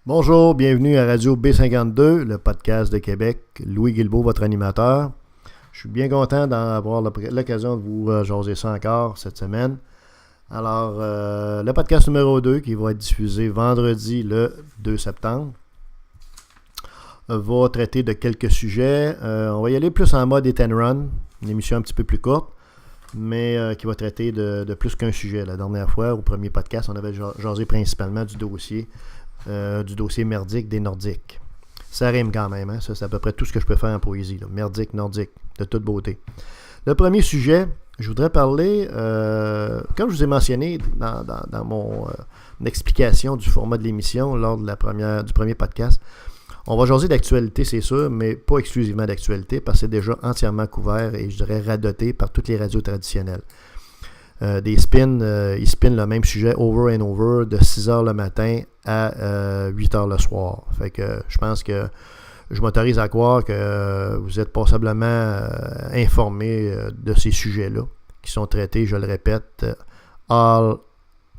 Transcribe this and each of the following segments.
Bonjour, bienvenue à Radio B52, le podcast de Québec. Louis Guilbeault, votre animateur. Je suis bien content d'avoir l'occasion de vous jaser ça encore cette semaine. Alors, le podcast numéro 2 qui va être diffusé vendredi le 2 septembre va traiter de quelques sujets. On va y aller plus en mode hit and run, une émission un petit peu plus courte, mais qui va traiter de plus qu'un sujet. La dernière fois, au premier podcast, on avait jasé principalement du dossier merdique des Nordiques. Ça rime quand même, hein? Ça, c'est à peu près tout ce que je peux faire en poésie. Là. Merdique, nordique, de toute beauté. Le premier sujet, je voudrais parler, comme je vous ai mentionné dans mon explication du format de l'émission lors de du premier podcast, on va jaser d'actualité, c'est sûr, mais pas exclusivement d'actualité, parce que c'est déjà entièrement couvert et je dirais radoté par toutes les radios traditionnelles. Ils spinnent le même sujet over and over de 6h le matin à 8h le soir. Fait que je pense que je m'autorise à croire que vous êtes passablement informés de ces sujets-là qui sont traités, je le répète, all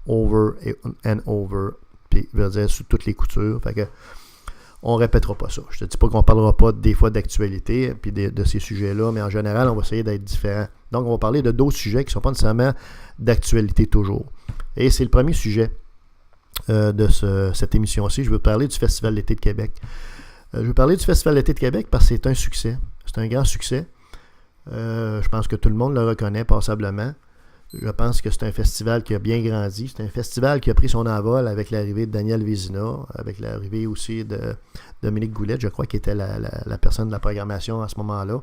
over and over, puis je veux dire sous toutes les coutures. Fait que on répétera pas ça. Je te dis pas qu'on parlera pas des fois d'actualité puis de ces sujets-là, mais en général, on va essayer d'être différent. Donc, on va parler de d'autres sujets qui ne sont pas nécessairement d'actualité toujours. Et c'est le premier sujet de cette émission-ci. Je veux parler du Festival d'été de Québec. Je veux parler du Festival d'été de Québec parce que c'est un succès. C'est un grand succès. Je pense que tout le monde le reconnaît passablement. Je pense que c'est un festival qui a bien grandi. C'est un festival qui a pris son envol avec l'arrivée de Daniel Vézina, avec l'arrivée aussi de Dominique Goulette, je crois, qui était la personne de la programmation à ce moment-là.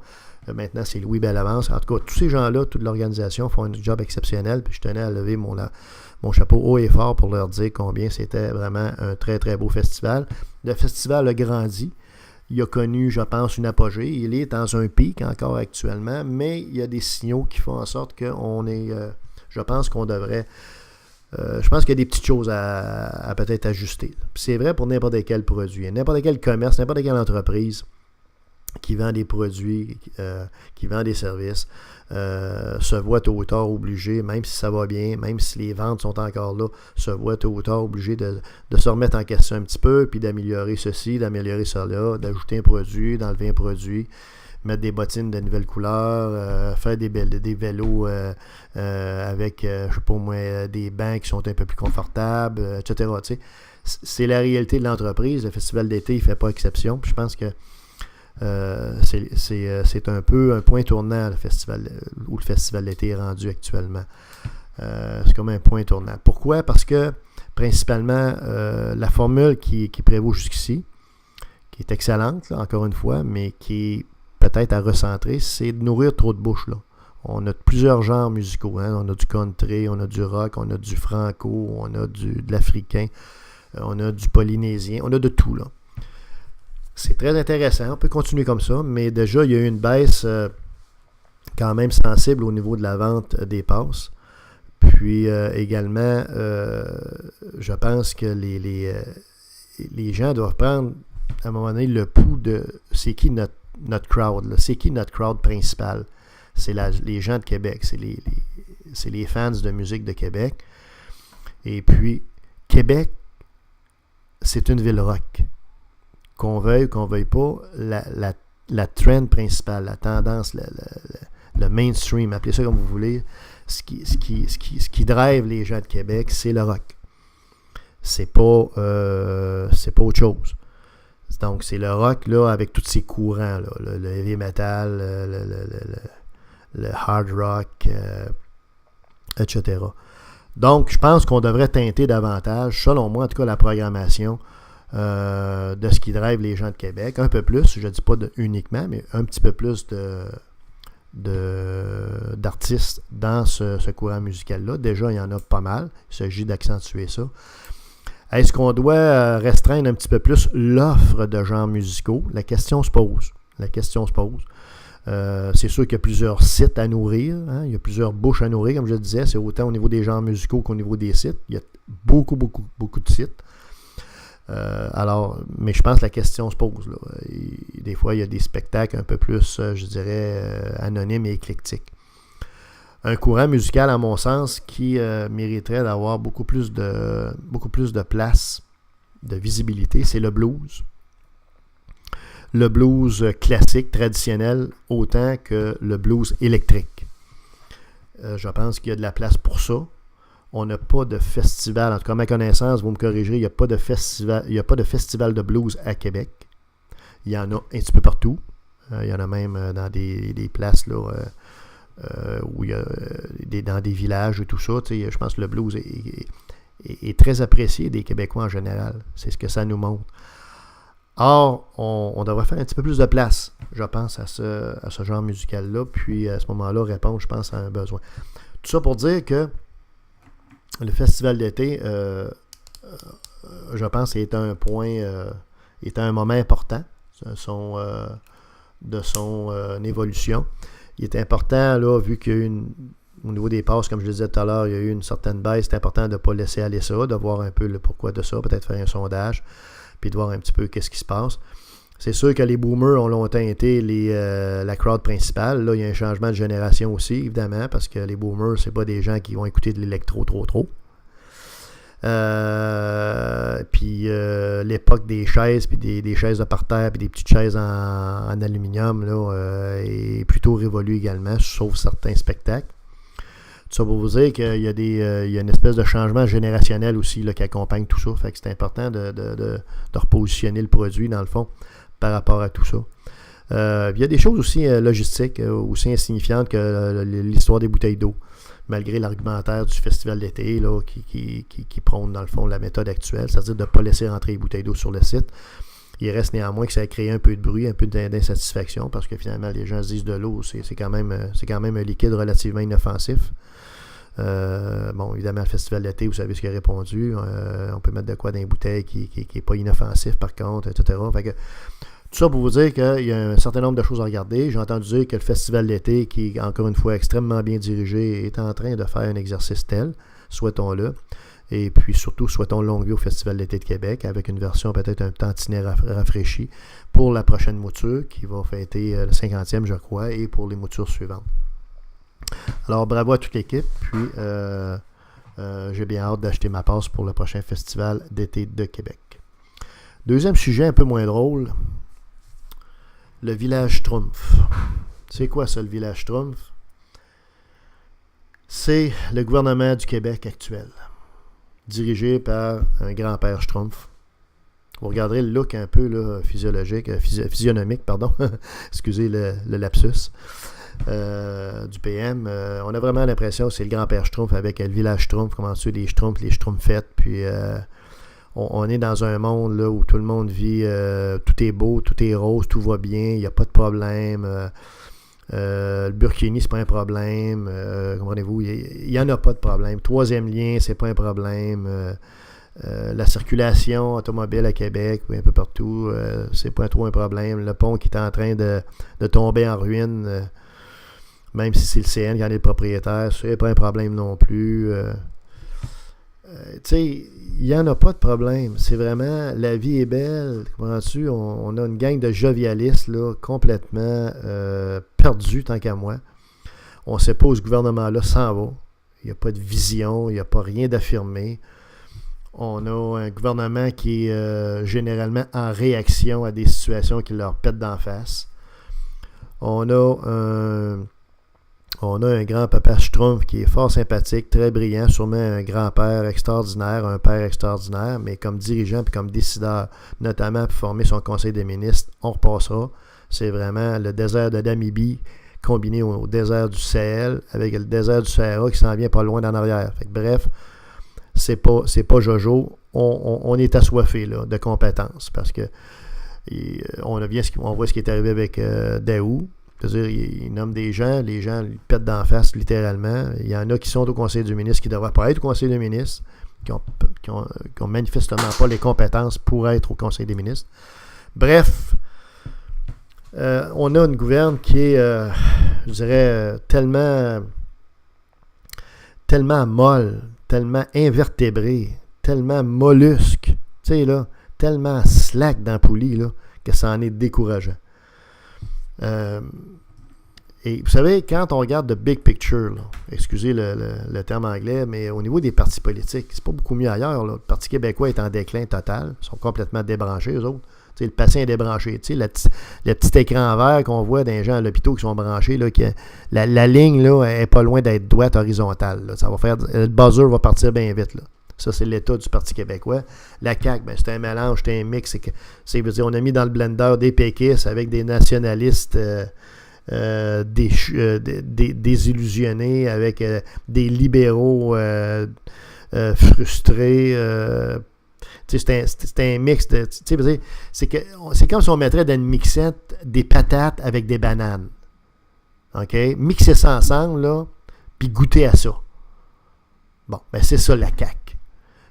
Maintenant, c'est Louis Bellavance. En tout cas, tous ces gens-là, toute l'organisation font un job exceptionnel. Puis je tenais à lever mon chapeau haut et fort pour leur dire combien c'était vraiment un très, très beau festival. Le festival a grandi. Il a connu, je pense, une apogée. Il est dans un pic encore actuellement, mais il y a des signaux qui font en sorte qu'on est... je pense qu'on devrait... je pense qu'il y a des petites choses à peut-être ajuster. Puis c'est vrai pour n'importe quel produit. N'importe quel commerce, n'importe quelle entreprise qui vend des produits, qui vend des services, se voit tôt ou tard obligé, même si ça va bien, même si les ventes sont encore là, se voit tôt ou tard obligé de se remettre en question un petit peu, puis d'améliorer ceci, d'améliorer cela, d'ajouter un produit, d'enlever un produit, mettre des bottines de nouvelles couleurs, faire des vélos avec, je sais pas moi, des bancs qui sont un peu plus confortables, etc. Tu sais, c'est la réalité de l'entreprise. Le festival d'été, il ne fait pas exception. Puis je pense que c'est un peu un point tournant où le festival d'été est rendu actuellement. C'est comme un point tournant. Pourquoi? Parce que principalement la formule qui prévaut jusqu'ici, qui est excellente, là, encore une fois, mais qui est peut-être à recentrer, c'est de nourrir trop de bouches. Là. On a plusieurs genres musicaux. Hein? On a du country, on a du rock, on a du franco, on a de l'africain, on a du polynésien, on a de tout. Là. C'est très intéressant, on peut continuer comme ça, mais déjà, il y a eu une baisse quand même sensible au niveau de la vente des passes. Puis également, je pense que les gens doivent prendre à un moment donné le pouls de c'est qui notre crowd, là. C'est qui notre crowd principal? C'est les gens de Québec, c'est les fans de musique de Québec. Et puis, Québec, c'est une ville rock. Qu'on veuille pas, la trend principale, la tendance, le mainstream, appelez ça comme vous voulez, ce qui drive les gens de Québec, c'est le rock. C'est pas autre chose. Donc, c'est le rock là, avec tous ces courants, là, le heavy metal, le hard rock, etc. Donc, je pense qu'on devrait teinter davantage, selon moi, en tout cas, la programmation de ce qui drive les gens de Québec. Un peu plus, je ne dis pas uniquement, mais un petit peu plus d'artistes dans ce courant musical-là. Déjà, il y en a pas mal. Il s'agit d'accentuer ça. Est-ce qu'on doit restreindre un petit peu plus l'offre de genres musicaux? La question se pose. C'est sûr qu'il y a plusieurs sites à nourrir. Hein? Il y a plusieurs bouches à nourrir, comme je le disais. C'est autant au niveau des genres musicaux qu'au niveau des sites. Il y a beaucoup de sites. Mais je pense que la question se pose. Là. Des fois, il y a des spectacles un peu plus, je dirais, anonymes et éclectiques. Un courant musical, à mon sens, qui mériterait d'avoir beaucoup plus de place de visibilité, c'est le blues. Le blues classique, traditionnel, autant que le blues électrique. Je pense qu'il y a de la place pour ça. On n'a pas de festival, en tout cas à ma connaissance, vous me corrigerez, il n'y a pas de festival de blues à Québec. Il y en a un petit peu partout. Il y en a même dans des places là, où il y a dans des villages et tout ça. Je pense que le blues est très apprécié des Québécois en général. C'est ce que ça nous montre. Or, on devrait faire un petit peu plus de place, je pense, à ce genre musical-là, puis à ce moment-là, répondre, je pense, à un besoin. Tout ça pour dire que le festival d'été, je pense, est un moment important de son évolution. Il est important, là, vu qu'il y a eu au niveau des passes, comme je le disais tout à l'heure, il y a eu une certaine baisse. C'est important de ne pas laisser aller ça, de voir un peu le pourquoi de ça, peut-être faire un sondage, puis de voir un petit peu qu'est-ce qui se passe. C'est sûr que les boomers ont longtemps été la crowd principale. Là, il y a un changement de génération aussi, évidemment, parce que les boomers, c'est pas des gens qui vont écouter de l'électro trop. Puis l'époque des chaises, puis des chaises de parterre, puis des petites chaises en aluminium, là, est plutôt révolue également, sauf certains spectacles. Tout ça pour vous dire qu'il y a il y a une espèce de changement générationnel aussi là, qui accompagne tout ça. Fait que c'est important de repositionner le produit, dans le fond, par rapport à tout ça. Il y a des choses aussi logistiques, aussi insignifiantes que l'histoire des bouteilles d'eau, malgré l'argumentaire du festival d'été là, qui prône, dans le fond, la méthode actuelle, c'est-à-dire de ne pas laisser rentrer les bouteilles d'eau sur le site. Il reste néanmoins que ça a créé un peu de bruit, un peu d'insatisfaction, parce que finalement, les gens se disent de l'eau, c'est quand même un liquide relativement inoffensif. Bon, évidemment, le festival d'été, vous savez ce qu'il a répondu. On peut mettre de quoi dans les bouteilles qui n'est pas inoffensif, par contre, etc. Fait que, tout ça pour vous dire qu'il y a un certain nombre de choses à regarder. J'ai entendu dire que le festival d'été, qui est encore une fois extrêmement bien dirigé, est en train de faire un exercice tel, souhaitons-le. Et puis surtout, souhaitons longue vie au Festival d'été de Québec, avec une version peut-être un tantinet rafraîchie pour la prochaine mouture, qui va fêter le 50e, je crois, et pour les moutures suivantes. Alors, bravo à toute l'équipe, puis j'ai bien hâte d'acheter ma passe pour le prochain Festival d'été de Québec. Deuxième sujet un peu moins drôle, le village Schtroumpf. C'est quoi ça, le village Schtroumpf? C'est le gouvernement du Québec actuel, dirigé par un grand-père Schtroumpf. Vous regarderez le look un peu là, physionomique, excusez le lapsus, du PM. On a vraiment l'impression que c'est le grand-père Schtroumpf avec le village Schtroumpf, comment ça, les Schtroumpfs, les Schtroumpfettes, puis on est dans un monde là, où tout le monde vit, tout est beau, tout est rose, tout va bien, il n'y a pas de problème. Le burkini, c'est pas un problème. Comprenez-vous, il n'y en a pas de problème. Troisième lien, c'est pas un problème. La circulation automobile à Québec, un peu partout, c'est pas trop un problème. Le pont qui est en train de tomber en ruine, même si c'est le CN qui en est le propriétaire, c'est pas un problème non plus. Tu sais, il n'y en a pas de problème. C'est vraiment, la vie est belle. Comprends-tu? On a une gang de jovialistes là, complètement perdus, tant qu'à moi. On ne sait pas où ce gouvernement-là s'en va. Il n'y a pas de vision, il n'y a pas rien d'affirmé. On a un gouvernement qui est généralement en réaction à des situations qui leur pètent d'en face. On a un grand-papa Schtroumpf qui est fort sympathique, très brillant, sûrement un grand-père extraordinaire, un père extraordinaire, mais comme dirigeant et comme décideur, notamment pour former son conseil des ministres, on repassera. C'est vraiment le désert de Namibie combiné au désert du Sahel avec le désert du Sahara qui s'en vient pas loin d'en arrière. Fait que, bref, c'est pas Jojo. On est assoiffé là, de compétences parce que on voit ce qui est arrivé avec Daou. C'est-à-dire, il nomme des gens, les gens lui pètent d'en face, littéralement. Il y en a qui sont au conseil du ministre, qui ne devraient pas être au conseil des ministres, qui ont manifestement pas les compétences pour être au conseil des ministres. Bref, on a une gouverne qui est, je dirais, tellement molle, tellement invertébrée, tellement mollusque, tu sais, là, tellement slack dans la poulie, là, que ça en est décourageant. Et vous savez, quand on regarde the big picture, là, excusez le terme anglais, mais au niveau des partis politiques, c'est pas beaucoup mieux ailleurs. Là. Le Parti québécois est en déclin total. Ils sont complètement débranchés, eux autres. T'sais, le patient est débranché. Le petit écran vert qu'on voit des gens à l'hôpital qui sont branchés, là, la ligne là, est pas loin d'être droite horizontale. Là. Ça va faire, le buzzer va partir bien vite. Là. Ça, c'est l'état du Parti québécois. La CAQ, ben, c'est un mélange, c'est un mix. On a mis dans le blender des péquistes avec des nationalistes désillusionnés, avec des libéraux frustrés. C'est un mix de. C'est comme si on mettrait dans une mixette des patates avec des bananes. OK? Mixer ça ensemble, là, puis goûter à ça. Bon, ben c'est ça la CAQ.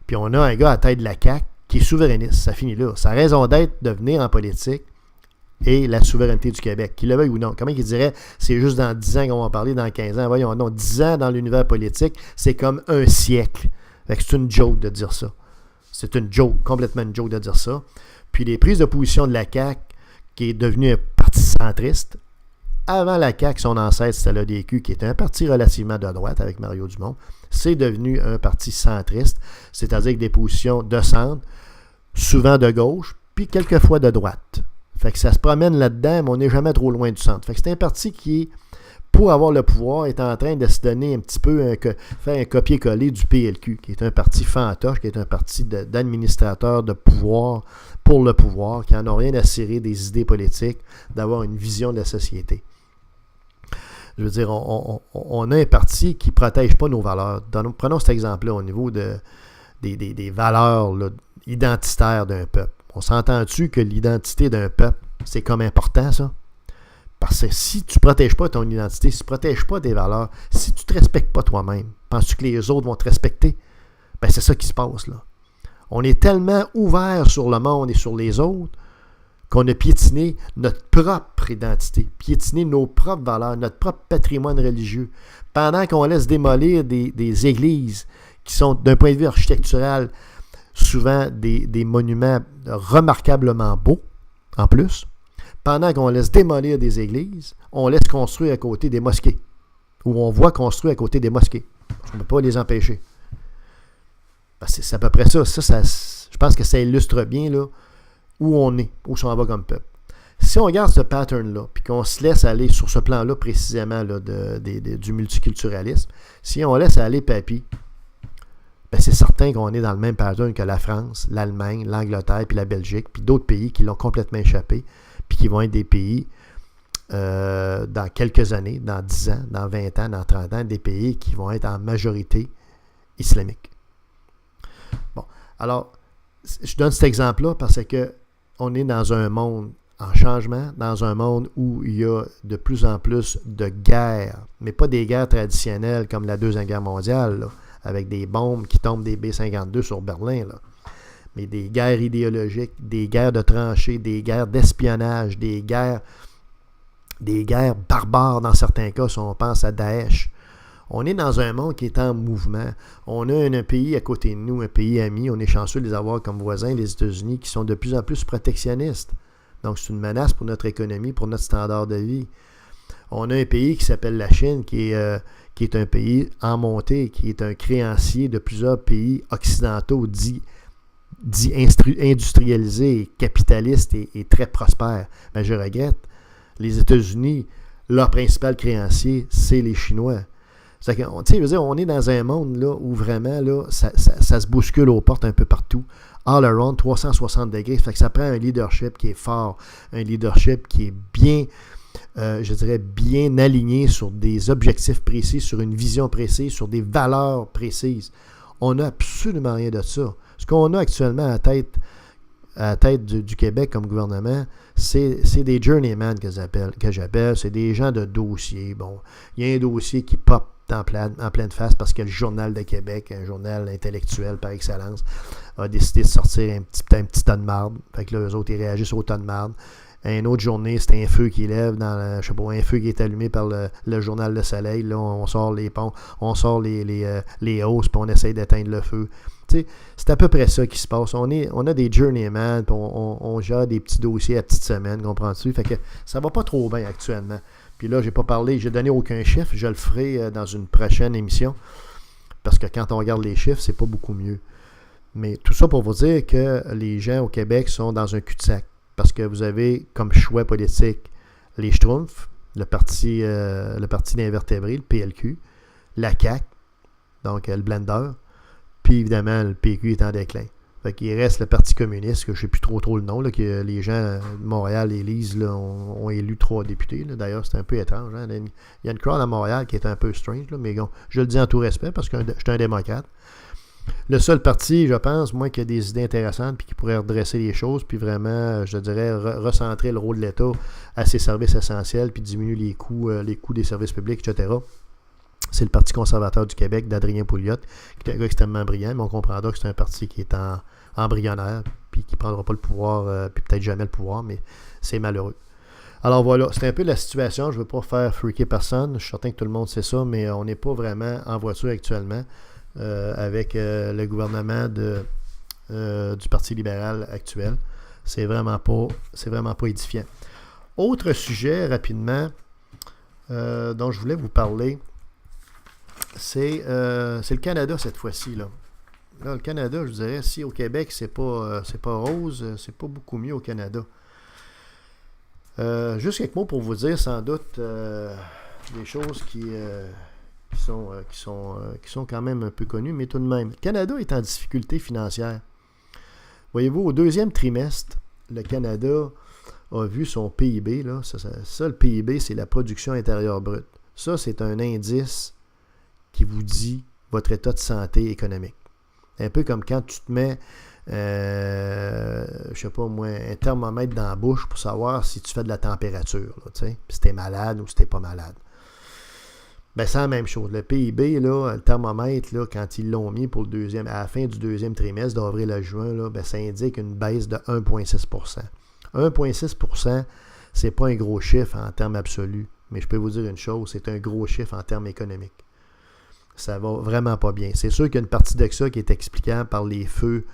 Puis on a un gars à la tête de la CAQ qui est souverainiste. Ça finit là. Sa raison d'être de venir en politique est la souveraineté du Québec. Qu'il le veuille ou non. Comment il dirait, c'est juste dans 10 ans qu'on va en parler, dans 15 ans. Voyons, non, 10 ans dans l'univers politique, c'est comme un siècle. Fait que c'est une joke de dire ça. C'est une joke, complètement une joke de dire ça. Puis les prises de position de la CAQ, qui est devenu un parti centriste, avant la CAQ, son ancêtre, c'était l'ADQ, qui était un parti relativement de droite avec Mario Dumont, c'est devenu un parti centriste, c'est-à-dire avec des positions de centre, souvent de gauche, puis quelquefois de droite. Fait que ça se promène là-dedans, mais on n'est jamais trop loin du centre. Fait que c'est un parti qui, pour avoir le pouvoir, est en train de se donner un petit peu, faire un copier-coller du PLQ, qui est un parti fantoche, qui est un parti d'administrateurs de pouvoir pour le pouvoir, qui n'en a rien à cirer des idées politiques, d'avoir une vision de la société. Je veux dire, on a un parti qui ne protège pas nos valeurs. Prenons cet exemple-là au niveau des valeurs là, identitaires d'un peuple. On s'entend-tu que l'identité d'un peuple, c'est comme important, ça? Parce que si tu ne protèges pas ton identité, si tu ne protèges pas tes valeurs, si tu ne te respectes pas toi-même, penses-tu que les autres vont te respecter? Ben, c'est ça qui se passe, là. On est tellement ouvert sur le monde et sur les autres qu'on a piétiné notre propre identité, piétiné nos propres valeurs, notre propre patrimoine religieux, pendant qu'on laisse démolir des églises qui sont, d'un point de vue architectural, souvent des monuments remarquablement beaux, en plus. Pendant qu'on laisse démolir des églises, on laisse construire à côté des mosquées, ou on voit construire à côté des mosquées. On ne peut pas les empêcher. C'est à peu près ça. Je pense que ça illustre bien là, où on est, où on va comme peuple. Si on regarde ce pattern-là, puis qu'on se laisse aller sur ce plan-là précisément là, du multiculturalisme, si on laisse aller papy, ben c'est certain qu'on est dans le même pattern que la France, l'Allemagne, l'Angleterre, puis la Belgique, puis d'autres pays qui l'ont complètement échappé, puis qui vont être des pays dans quelques années, dans 10 ans, dans 20 ans, dans 30 ans, des pays qui vont être en majorité islamique. Bon, alors, je donne cet exemple-là parce que on est dans un monde en changement, dans un monde où il y a de plus en plus de guerres, mais pas des guerres traditionnelles comme la Deuxième Guerre mondiale, là, avec des bombes qui tombent des B-52 sur Berlin, là. Mais des guerres idéologiques, des guerres de tranchées, des guerres d'espionnage, des guerres barbares dans certains cas, si on pense à Daesh. On est dans un monde qui est en mouvement. On a un pays à côté de nous, un pays ami. On est chanceux de les avoir comme voisins, les États-Unis, qui sont de plus en plus protectionnistes. Donc, c'est une menace pour notre économie, pour notre standard de vie. On a un pays qui s'appelle la Chine, qui est un pays en montée, qui est un créancier de plusieurs pays occidentaux dits industrialisés, capitalistes et très prospères. Mais je regrette, les États-Unis, leur principal créancier, c'est les Chinois. C'est que, je veux dire, on est dans un monde là, où vraiment là, ça se bouscule aux portes un peu partout. All around, 360 degrés. Fait que ça prend un leadership qui est fort, un leadership qui est bien, je dirais, bien aligné sur des objectifs précis, sur une vision précise, sur des valeurs précises. On n'a absolument rien de ça. Ce qu'on a actuellement à la tête du Québec comme gouvernement, c'est des journeymen que j'appelle. C'est des gens de dossier. Bon, il y a un dossier qui pop en pleine face parce que le Journal de Québec, un journal intellectuel par excellence, a décidé de sortir un petit tas de marde. Fait que là, eux autres, ils réagissent au tas de marde. Une autre journée, c'est un feu qui lève un feu qui est allumé par le journal Le Soleil. Là, on sort les ponts, on sort les hausses, puis on essaye d'éteindre le feu. T'sais, c'est à peu près ça qui se passe. On a des journeymen, puis on gère des petits dossiers à petites semaines, comprends-tu? Fait que ça va pas trop bien actuellement. Puis là, j'ai donné aucun chiffre. Je le ferai dans une prochaine émission. Parce que quand on regarde les chiffres, c'est pas beaucoup mieux. Mais tout ça pour vous dire que les gens au Québec sont dans un cul-de-sac. Parce que vous avez comme choix politique les Schtroumpfs, le parti d'invertébrés, le PLQ, la CAQ, donc le Blender, puis évidemment le PQ est en déclin. Fait qu'il reste le Parti communiste, que je ne sais plus trop le nom, là, que les gens de Montréal élisent, là, ont élu 3 députés. Là. D'ailleurs, c'est un peu étrange. Hein? Il y a une crowd à Montréal qui est un peu strange, là, mais bon, je le dis en tout respect parce que je suis un démocrate. Le seul parti, je pense, moi, qui a des idées intéressantes puis qui pourrait redresser les choses, puis vraiment, je dirais, recentrer le rôle de l'État à ses services essentiels, puis diminuer les coûts des services publics, etc., c'est le Parti conservateur du Québec d'Adrien Pouliot, qui est un gars extrêmement brillant, mais on comprendra que c'est un parti qui est embryonnaire, puis qui ne prendra pas le pouvoir, puis peut-être jamais le pouvoir, mais c'est malheureux. Alors voilà, c'est un peu la situation. Je ne veux pas faire freaker personne. Je suis certain que tout le monde sait ça, mais on n'est pas vraiment en voiture actuellement avec le gouvernement du Parti libéral actuel. C'est vraiment pas édifiant. Autre sujet, rapidement, dont je voulais vous parler, c'est le Canada cette fois-ci. Là, le Canada, je dirais, si au Québec, c'est pas rose, c'est pas beaucoup mieux au Canada. Juste quelques mots pour vous dire, sans doute, des choses qui sont quand même un peu connues, mais tout de même. Le Canada est en difficulté financière. Voyez-vous, au deuxième trimestre, le Canada a vu son PIB. Là, ça, le PIB, c'est la production intérieure brute. Ça, c'est un indice qui vous dit votre état de santé économique. Un peu comme quand tu te mets, je sais pas moi, un thermomètre dans la bouche pour savoir si tu fais de la température, là, si tu es malade ou si tu n'es pas malade. Ben, c'est la même chose. Le PIB, là, le thermomètre, là, quand ils l'ont mis pour à la fin du deuxième trimestre, d'avril à juin, là, ben, ça indique une baisse de 1,6%. 1,6%, c'est pas un gros chiffre en termes absolus, mais je peux vous dire une chose, c'est un gros chiffre en termes économiques. Ça va vraiment pas bien. C'est sûr qu'il y a une partie de ça qui est explicable par les feux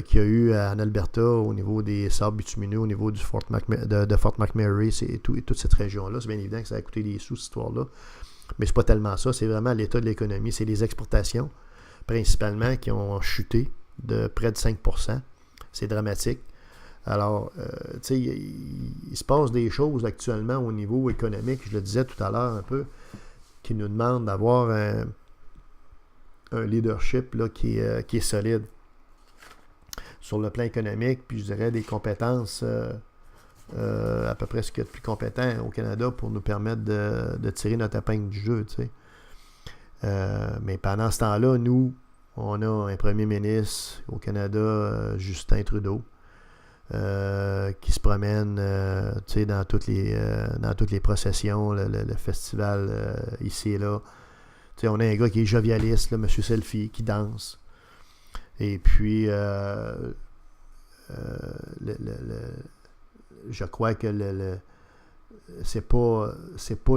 qu'il y a eu en Alberta au niveau des sables bitumineux, au niveau du Fort McMurray et toute cette région-là. C'est bien évident que ça a coûté des sous, cette histoire-là. Mais c'est pas tellement ça. C'est vraiment l'état de l'économie. C'est les exportations, principalement, qui ont chuté de près de 5%. C'est dramatique. Alors, tu sais, il se passe des choses actuellement au niveau économique, je le disais tout à l'heure un peu, qui nous demandent d'avoir un leadership là, qui est solide sur le plan économique, puis je dirais des compétences à peu près ce qu'il y a de plus compétent au Canada pour nous permettre de tirer notre épingle du jeu, tu sais. Mais pendant ce temps-là, nous, on a un premier ministre au Canada, Justin Trudeau, qui se promène tu sais, dans toutes les processions, le festival ici et là. Tu sais, on a un gars qui est jovialiste, là, M. Selfie, qui danse. Et puis, je crois que c'est pas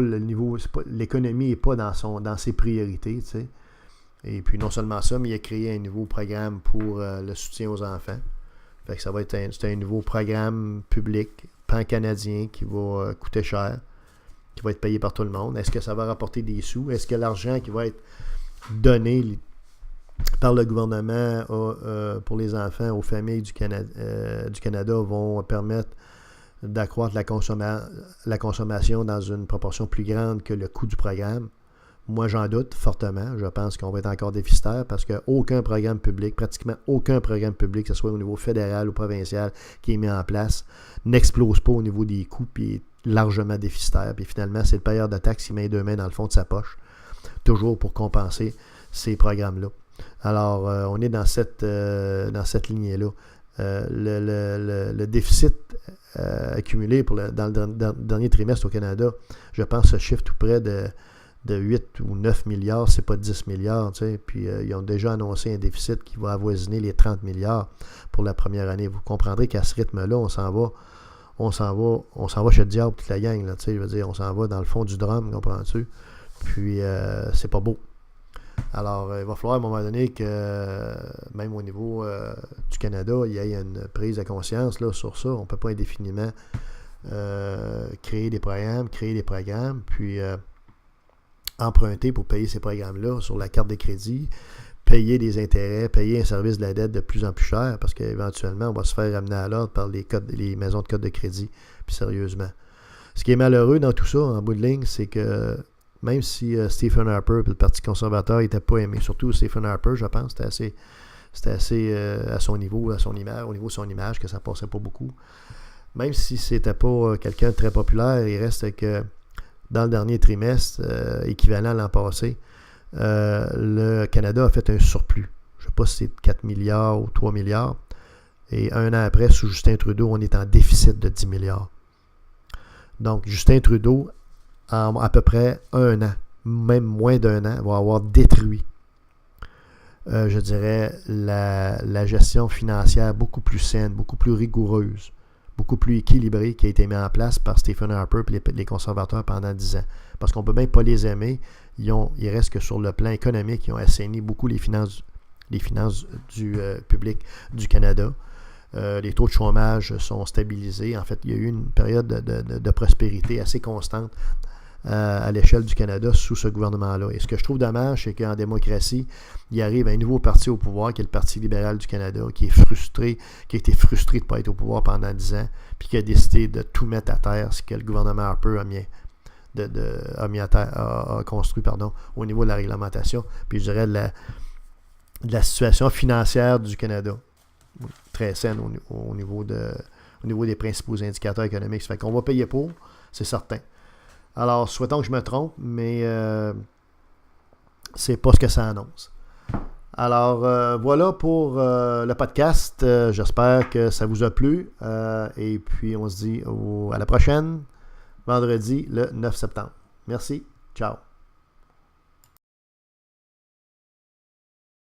le niveau, l'économie n'est pas dans ses priorités, tu sais. Et puis, non seulement ça, mais il a créé un nouveau programme pour le soutien aux enfants. Fait que ça va être un nouveau programme public pan-canadien qui va coûter cher, qui va être payé par tout le monde. Est-ce que ça va rapporter des sous? Est-ce que l'argent qui va être donné par le gouvernement pour les enfants aux familles du Canada vont permettre d'accroître la consommation dans une proportion plus grande que le coût du programme? Moi, j'en doute fortement. Je pense qu'on va être encore déficitaire parce qu'aucun programme public, pratiquement aucun programme public, que ce soit au niveau fédéral ou provincial, qui est mis en place, n'explose pas au niveau des coûts puis est largement déficitaire. Puis finalement, c'est le payeur de taxes qui met 2 mains dans le fond de sa poche, toujours pour compenser ces programmes-là. Alors, on est dans cette lignée-là. Le déficit accumulé dans le dernier trimestre au Canada, je pense, se chiffre tout près de 8 ou 9 milliards, c'est pas 10 milliards, tu sais. Puis ils ont déjà annoncé un déficit qui va avoisiner les 30 milliards pour la première année. Vous comprendrez qu'à ce rythme-là, on s'en va chez le diable toute la gang, là, tu sais. Je veux dire, on s'en va dans le fond du drum, comprends-tu? Puis c'est pas beau. Alors, il va falloir à un moment donné que, même au niveau du Canada, il y ait une prise de conscience là, sur ça. On ne peut pas indéfiniment créer des programmes, puis emprunter pour payer ces programmes-là sur la carte de crédit, payer des intérêts, payer un service de la dette de plus en plus cher, parce qu'éventuellement, on va se faire ramener à l'ordre par les maisons de code de crédit, puis sérieusement. Ce qui est malheureux dans tout ça, en bout de ligne, c'est que même si Stephen Harper et le Parti conservateur n'étaient pas aimés, surtout Stephen Harper, je pense, c'était assez à son niveau, au niveau de son image, que ça passait pas beaucoup. Même si c'était pas quelqu'un de très populaire, il reste que dans le dernier trimestre, équivalent à l'an passé, le Canada a fait un surplus. Je ne sais pas si c'est 4 milliards ou 3 milliards. Et un an après, sous Justin Trudeau, on est en déficit de 10 milliards. Donc, Justin Trudeau, en à peu près un an, même moins d'un an, va avoir détruit, je dirais, la gestion financière beaucoup plus saine, beaucoup plus rigoureuse, beaucoup plus équilibrée qui a été mise en place par Stephen Harper et les conservateurs pendant 10 ans. Parce qu'on ne peut même pas les aimer. Il reste que sur le plan économique, ils ont assaini beaucoup les finances du public du Canada. Les taux de chômage sont stabilisés. En fait, il y a eu une période de prospérité assez constante à l'échelle du Canada sous ce gouvernement-là. Et ce que je trouve dommage, c'est qu'en démocratie, il arrive un nouveau parti au pouvoir, qui est le Parti libéral du Canada, qui a été frustré de ne pas être au pouvoir pendant 10 ans, puis qui a décidé de tout mettre à terre, ce que le gouvernement Harper a construit au niveau de la réglementation, puis je dirais de la situation financière du Canada. Très saine au niveau des principaux indicateurs économiques. Ça fait qu'on va payer pour, c'est certain. Alors, souhaitons que je me trompe, mais c'est pas ce que ça annonce. Alors, voilà pour le podcast. J'espère que ça vous a plu. Et puis, on se dit à la prochaine, vendredi, le 9 septembre. Merci. Ciao.